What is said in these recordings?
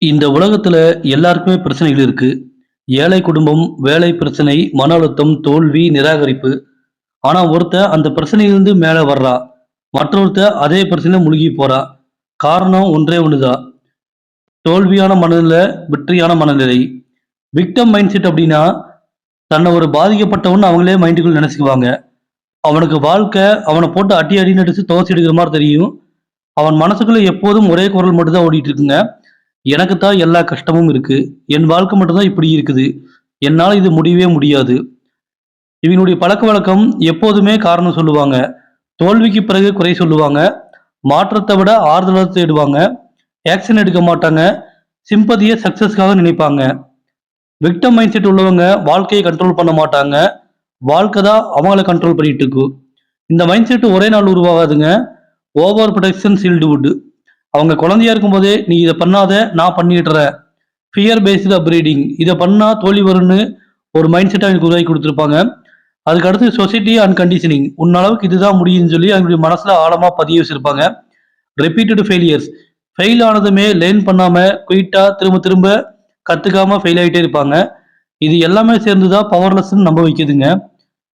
இந்த உலகத்துல எல்லாருக்குமே பிரச்சனைகள் இருக்கு. ஏழை குடும்பம், வேலை பிரச்சனை, மன அழுத்தம், தோல்வி, நிராகரிப்பு. ஆனா ஒருத்தன் அந்த பிரச்சனையிலிருந்து மேல வர்றான். மற்றொருத்தன் அதே பிரச்சனையில முழுகி போறான். காரணம் ஒன்றே ஒண்ணுதான். தோல்வியான மனநிலை, வெற்றியான மனநிலை. விக்டம் மைண்ட் செட் அப்படின்னா, தன்னை ஒரு பாதிக்கப்பட்டவன்னு அவங்களே மைண்டுக்குள்ள நெனச்சுக்குவாங்க. அவனுக்கு வாழ்க்கை அவன போட்டு அடி அடின்னு அடிச்சு துவச்சு எடுக்கிற மாரி தெரியும். அவன் மனசுக்குள்ள எப்போதும் ஒரே குரல் மட்டும் தான் ஓடிட்டு இருக்குங்க. எனக்கு தான் எல்லா கஷ்டமும் இருக்கு. என் வாழ்க்கை மட்டும் தான் இப்படி இருக்குது. என்னால இது முடியவே முடியாது. இவங்களுடைய பழக்கவழக்கம் எப்போதுமே காரணம் சொல்லுவாங்க. தோல்விக்கு பிறகு குறை சொல்லுவாங்க. மாற்றத்த விட ஆறுதல தேடுவாங்க. ஆக்ஷன் எடுக்க மாட்டாங்க. சிம்பதிய சக்சஸ்க்காக நினைப்பாங்க. விக்டம் மைண்ட் செட் உள்ளவங்க வாழ்க்கைய கண்ட்ரோல் பண்ண மாட்டாங்க. வாழ்க்கை தான் அவங்கள கண்ட்ரோல் பண்ணிட்டு இருக்கு. இந்த மைண்ட் செட் ஒரே நாள் உருவாகாதுங்க. ஓவர் புரொடெக்ஷன் சீல்டு அவங்க குழந்தையா இருக்கும்போதே, "நீ இத பண்ணாத, நான் பண்ணிடுறேன்." ஃபியர் பேஸ்டு அப்ரீடிங். இத பண்ணா தோல்வி வரும்னு ஒரு மைண்ட் செட்ட அவங்களுக்கு உருவாக்கி குடுத்துருப்பாங்க. அதுக்கு அடுத்து சொசைட்டி அண்ட் கண்டிஷனிங். உன் அளவுக்கு இதுதான் முடியும்னு சொல்லி அவங்களுடைய மனசுல ஆழமா பதிய வச்சிருப்பாங்க. Repeated failures. ஃபெயில் ஆனதுமே லேர்ன் பண்ணாம, குயிட்டா திரும்ப திரும்ப கத்துக்காம ஃபெயில் ஆயிட்டே இருப்பாங்க. இது எல்லாமே சேர்ந்து தான் பவர்லெஸ்ன்னு நம்ப வைக்குதுங்க.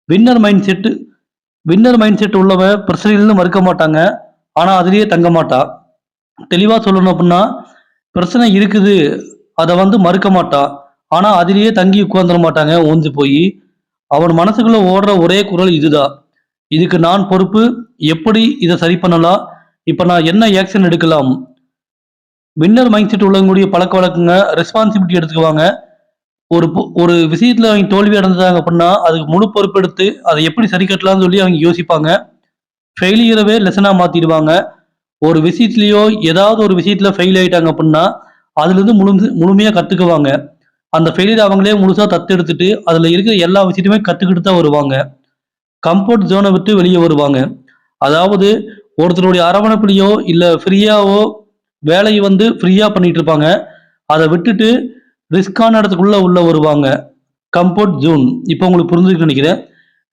Winner mind set winner mind set உள்ளவன் பிரச்சனைகள்னு மறுக்க மாட்டாங்க. ஆனா அதிலேயே தங்க மாட்டா. தெளிவா சொல்லணும் அப்புட்ன்னா, பிரச்சனை இருக்குது. அத மறுக்க மாட்டா. ஆனா, அதிலேயே தங்கி உட்கார்ந்துற மாட்டாங்க ஓஞ்சு போயி. அவன் மனசுக்குள்ள ஓடுற ஒரே குரல் இதுதான். இதுக்கு நான் பொறுப்பு. எப்படி இத சரி பண்ணலாம்? இப்ப நான் என்ன ஆக்ஷன் எடுக்கலாம்? வின்னர் மைண்ட் செட் உள்ளவங்களுடைய பழக்கவழக்கங்க, ரெஸ்பான்சிபிலிட்டி எடுத்துக்குவாங்க. ஒரு விஷயத்துல அவங்க தோல்வி அடைஞ்சுட்டாங்க அப்புட்ன்னா, அதுக்கு முழு பொறுப்பெடுத்து, அத எப்படி சரி கட்டலாம்னு சொல்லி அவங்க யோசிப்பாங்க. ஃபெயிலியரவே லெசனா மாத்திடுவாங்க. ஒரு விஷயத்திலயோ, ஏதாவது ஒரு விஷயத்துல ஃபெயில் ஆயிட்டாங்க அப்புட்ன்னா, அதுலருந்து முழுமையா கத்துக்குவாங்க. அந்த ஃபெயிலியர அவங்களே முழுசா தத்தெடுத்துட்டு, அதுல இருக்கிற எல்லா விஷயத்தையுமே கத்துக்கிட்டு தான் வருவாங்க. கம்ஃபோர்ட் ஜோன விட்டு வெளிய வருவாங்க. அதாவது ஒருத்தருடைய அரவணைப்புலயோ, இல்ல ஃப்ரீயாவோ வேலைய ஃப்ரீயா பண்ணிட்டு இருப்பாங்க. அத விட்டுட்டு ரிஸ்க்கான இடத்துக்குள்ள உள்ள வருவாங்க. Comfort zone. இப்ப உங்களுக்கு புரிஞ்சிருக்கும்னு நெனைக்கிறேன்.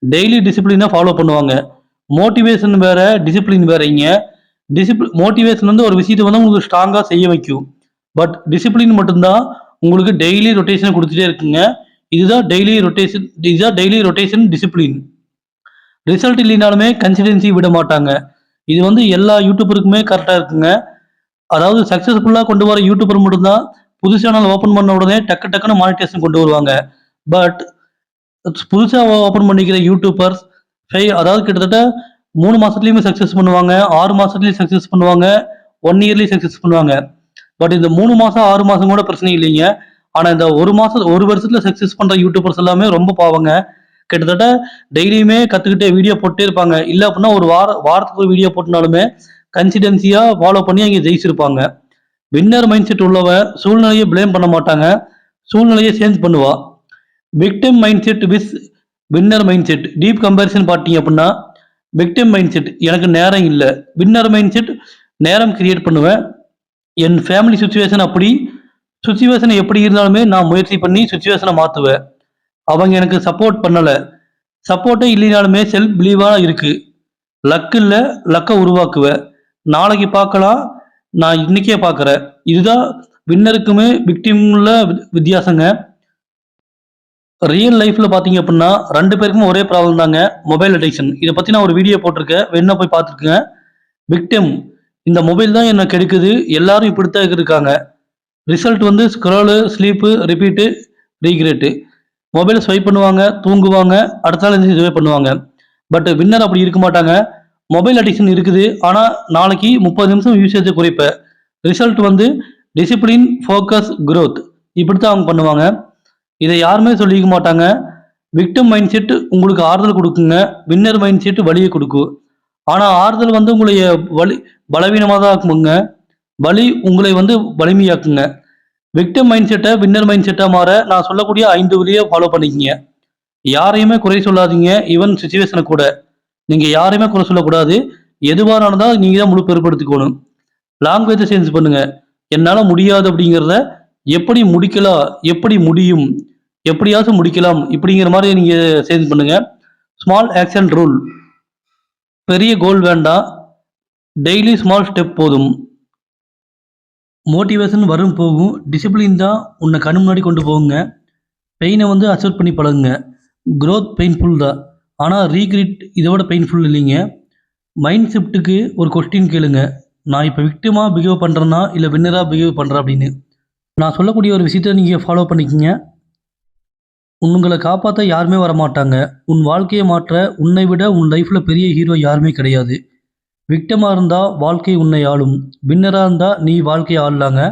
டெய்லி டிசிப்ளினா ஃபாலோ பண்ணுவாங்க. மோட்டிவேஷன் வேற, டிசிப்ளின் வேறங்க. மோட்டிவேஷன் ஒரு விஷயத்த உங்களுக்கு ஸ்ட்ராங்கா செய்ய வைக்கும். பட் டிசிப்ளின் மட்டும் தான் உங்களுக்கு டெய்லி ரொட்டேஷன் குடுத்துட்டே இருக்குங்க. இதுதான் டெய்லி ரொட்டேஷன் டிசிப்ளின். ரிசல்ட் இல்லைனாலுமே கன்சிஸ்டன்சி விட மாட்டாங்க. இது எல்லா யூடியூபருக்குமே கரெக்ட்டா இருக்குங்க. அதாவது சக்சஸ்ஃபுல்லா கொண்டு வர யூடியூபர் மட்டும் தான் புது சேனல் ஓப்பன் பண்ண உடனே டக்கு டக்குன்னு மானிடைசேஷன் கொண்டு வருவாங்க. பட் புதுசா ஓப்பன் பண்ணிக்கிற யூடியூபர்ஸ் அதாவது கிட்டத்தட்ட 3 மாசத்துலயுமே சக்சஸ் பண்ணுவாங்க. 6 மாசத்துலயும் சக்சஸ் பண்ணுவாங்க. 1 இயர்லயும் சக்சஸ் பண்ணுவாங்க. பட் இந்த 3 மாசம், 6 மாசம் கூட பிரச்சனை இல்லைங்க. ஆனா இந்த 1 மாசம் 1 வருஷத்துல சக்சஸ் பண்ற யூடியூபர்ஸ் எல்லாமே ரொம்ப பாவங்க. கிட்டத்தட்ட டெய்லியுமே கத்துக்கிட்டே வீடியோ போட்டே இருப்பாங்க. இல்ல அப்டின்னா ஒரு வாரத்துக்கு ஒரு வீடியோ போட்டனாலுமே கன்சிஸ்டன்சியா ஃபாலோ பண்ணி அங்க ஜெயிச்சிருப்பாங்க. வின்னர் மைண்ட் செட் உள்ளவன் சூழ்நிலைய பிளேம் பண்ண மாட்டாங்க. சூழ்நிலைய சேஞ்ச் பண்ணுவா. Victim mind set winner mind set. Deep comparison பார்த்தீங்க அப்டின்னா, விக்டிம் மைண்ட் செட் எனக்கு நேரம் இல்ல. வின்னர் மைண்ட் செட் நேரம் கிரியேட் பண்ணுவேன். என் ஃபேமிலி சிச்சுவேஷன் அப்படி. சிச்சுவேஷன் எப்படி இருந்தாலுமே நான் முயற்சி பண்ணி சிச்சுவேஷன மாத்துவேன். அவங்க எனக்கு சப்போர்ட் பண்ணல. சப்போர்ட்டே இல்லைனாலுமே செல்ஃப் பிலீவா இருக்கு. லக் இல்ல, லக்க உருவாக்குவேன். நாளைக்கு பார்க்கலாம். நான் இன்னைக்கே பார்க்குறேன். இதுதான் வின்னருக்குமே விக்டிமும் உள்ள வித்தியாசங்க. ரியல் லைஃப்ல பார்த்தீங்க அப்டின்னா, 2 பேருக்குமே ஒரே ப்ராப்ளம் தாங்க. Mobile addiction. இத பத்தி நான் ஒரு வீடியோ போட்டிருக்கேன். வேணும்னா போய் பார்த்துக்கங்க. விக்டிம் இந்த மொபைல் தான் என்ன கெடுக்குது. எல்லாரும் இப்படித்தான் இருக்காங்க. Result scroll, sleep, repeat, regret. மொபைல ஸ்வைப் பண்ணுவாங்க, தூங்குவாங்க, அடுத்த நாள் எந்திரிச்சு இதுவே பண்ணுவாங்க. பட் வின்னர் அப்படி இருக்க மாட்டாங்க. மொபைல் அடிக்ஷன் இருக்குது. ஆனா, நாளைக்கு 30 நிமிஷம் யூசேஜ குறைப்பேன். Result discipline, focus, growth. இப்படித்தான் அவங்க பண்ணுவாங்க. இத யாருமே சொல்லிக்க மாட்டாங்க. விக்டிம் மைண்ட் செட் உங்களுக்கு ஆறுதல் குடுக்குங்க. வின்னர் மைண்ட் செட் வலிய குடுக்கும். ஆனா, ஆறுதல் உங்களைய பலவீனமா தான் ஆக்குமுங்க. வலி உங்களை வலிமையாக்குங்க. விக்டிம் மைண்ட் செட்ட வின்னர் மைண்ட் செட்டா மாற நான் சொல்லக்கூடிய 5 வழிய ஃபாலோ பண்ணிக்கங்க. யாரையுமே குறை சொல்லாதீங்க. ஈவன் சிச்சுவேஷன கூட. நீங்க யாரையுமே குறை சொல்லக்கூடாது. எதுவா நடந்தாலும் நீங்க தான் முழு பொறுப்பெடுத்துக்கணும். லாங்குவேஜ சேஞ்ச் பண்ணுங்க. என்னால முடியாது அப்படிங்கிறத எப்படி முடிக்கலாம்? எப்படி முடியும்? எப்படியாச்சும் முடிக்கலாம். இப்படிங்கிற மாரி நீங்க சேஞ்ச் பண்ணுங்க. Small action rule. பெரிய கோல் வேண்டாம். டெய்லி ஸ்மால் ஸ்டெப் போதும். மோட்டிவேஷன் வரும் போகும். டிசிப்ளின் தான் உன்னை கண்ணு முன்னாடி கொண்டு போகுங்க. பெயினை வந்து அக்செப்ட் பண்ணி பழகுங்க. குரோத் பெயின்ஃபுல் தான். ஆனால் ரீக்ரிட் இதை விட பெயின்ஃபுல் இல்லைங்க. மைண்ட் ஷிஃப்ட்டுக்கு ஒரு கொஸ்டின் கேளுங்க. நான் இப்போ விக்டிமாக பிஹேவ் பண்ணுறேன்னா இல்லை வின்னராக பிஹேவ் பண்ணுறேன் அப்படின்னு. நான் சொல்லக்கூடிய ஒரு விஷயத்தை நீங்கள் ஃபாலோ பண்ணிக்கங்க. உங்களை காப்பாற்ற யாருமே வரமாட்டாங்க. உன் வாழ்க்கையை மாற்ற உன்னை விட உன் லைஃப்பில் பெரிய ஹீரோ யாருமே கிடையாது. விக்டமாக இருந்தால் வாழ்க்கை உன்னை ஆளும். வின்னராக இருந்தால் நீ வாழ்க்கையை ஆளலாங்க.